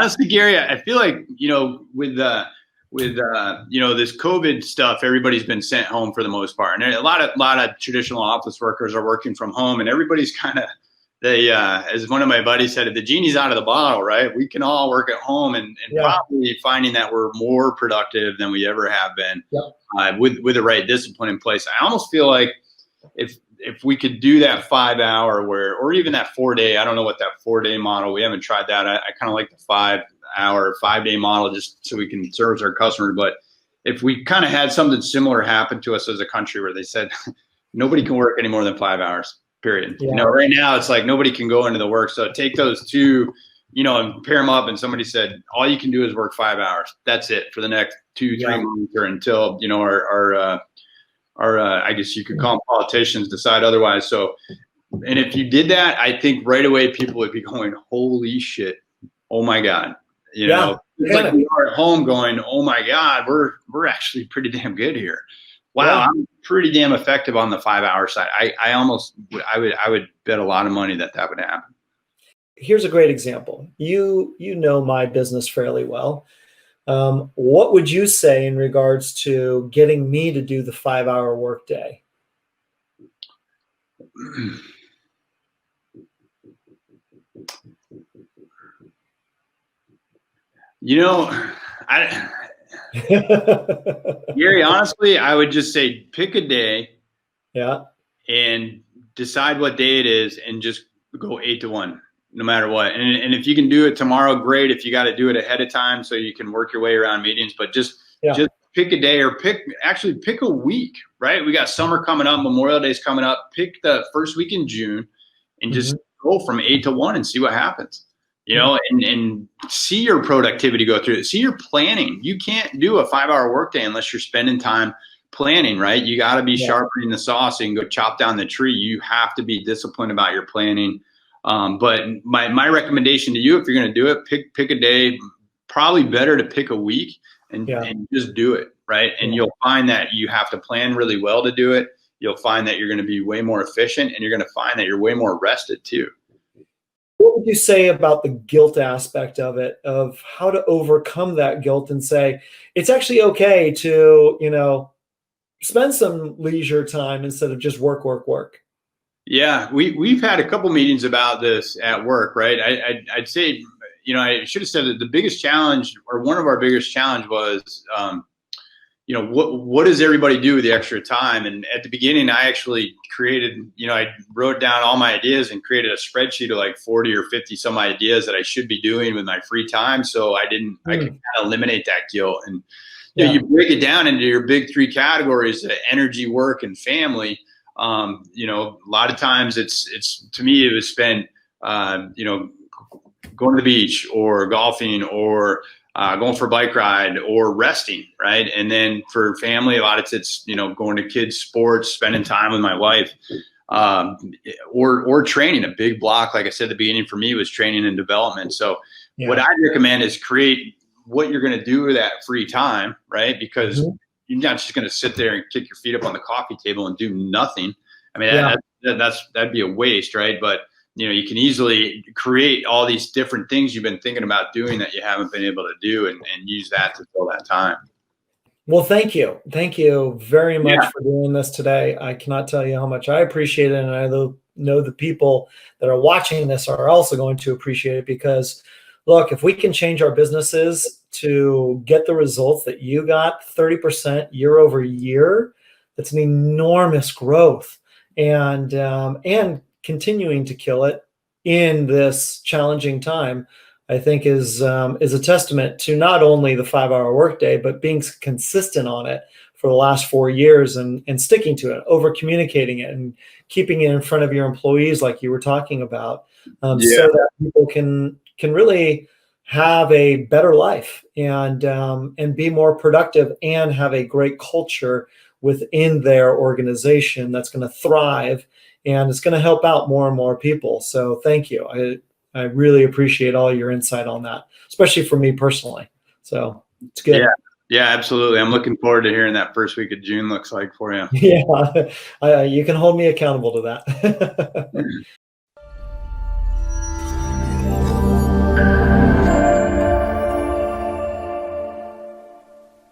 honestly, Gary, I feel like, with this COVID stuff, everybody's been sent home for the most part. And a lot of traditional office workers are working from home, and everybody's kind of, as one of my buddies said, if the genie's out of the bottle, right, we can all work at home and probably finding that we're more productive than we ever have been with the right discipline in place. I almost feel like if we could do that 5 hour or even that 4 day, I don't know what that 4 day model, we haven't tried that. I kind of like the 5 hour, 5 day model just so we can service our customers. But if we kind of had something similar happen to us as a country where they said nobody can work any more than 5 hours, period. Right now it's like nobody can go into the work. So take those two, and pair them up, and somebody said all you can do is work 5 hours. That's it for the next 2-3 months, or until our I guess you could call them politicians decide otherwise. So, and if you did that, I think right away people would be going, holy shit, oh my God. It's like we are at home going, oh my God, we're actually pretty damn good here. Wow, I'm pretty damn effective on the 5 hour side. I would bet a lot of money that would happen. Here's a great example. You know my business fairly well. What would you say in regards to getting me to do the 5 hour workday? Gary, honestly, I would just say pick a day, and decide what day it is, and just go 8 to 1, no matter what. And if you can do it tomorrow, great. If you got to do it ahead of time so you can work your way around meetings, but just pick a day, or pick a week. Right? We got summer coming up, Memorial Day's coming up. Pick the first week in June, and just go from 8 to 1 and see what happens. And see your productivity go through it. See your planning. You can't do a 5 hour workday unless you're spending time planning, right? You got to be sharpening the saw so you can go chop down the tree. You have to be disciplined about your planning. But my recommendation to you, if you're going to do it, pick a day. Probably better to pick a week and just do it, right? And you'll find that you have to plan really well to do it. You'll find that you're going to be way more efficient, and you're going to find that you're way more rested too. What would you say about the guilt aspect of it, of how to overcome that guilt and say, it's actually okay to, spend some leisure time instead of just work? Yeah, we've had a couple meetings about this at work, right? I'd say, I should have said that the biggest challenge, or one of our biggest challenge, was, what does everybody do with the extra time? And at the beginning, I actually created, I wrote down all my ideas and created a spreadsheet of like 40 or 50 some ideas that I should be doing with my free time. So I could kind of eliminate that guilt. And you break it down into your big 3 categories: energy, work, and family. A lot of times it's to me, it was spent, going to the beach or golfing or going for a bike ride or resting, right? And then for family, a lot of it's going to kids' sports, spending time with my wife, or training. A big block, like I said at the beginning, for me was training and development. So what I recommend is create what you're going to do with that free time, right? Because you're not just going to sit there and kick your feet up on the coffee table and do nothing. I mean, that'd be a waste, right? But you can easily create all these different things you've been thinking about doing that you haven't been able to do, and use that to fill that time. Well, thank you. Thank you very much for doing this today. I cannot tell you how much I appreciate it. And I know the people that are watching this are also going to appreciate it, because look, if we can change our businesses to get the results that you got, 30% year over year, that's an enormous growth, and continuing to kill it in this challenging time, I think is a testament to not only the 5 hour workday, but being consistent on it for the last 4 years and sticking to it, over communicating it and keeping it in front of your employees, like you were talking about, so that people can really have a better life and be more productive and have a great culture within their organization that's going to thrive, and it's going to help out more and more people. So thank you. I really appreciate all your insight on that, especially for me personally. So it's good. Yeah, absolutely. I'm looking forward to hearing that first week of June looks like for you. Yeah, you can hold me accountable to that.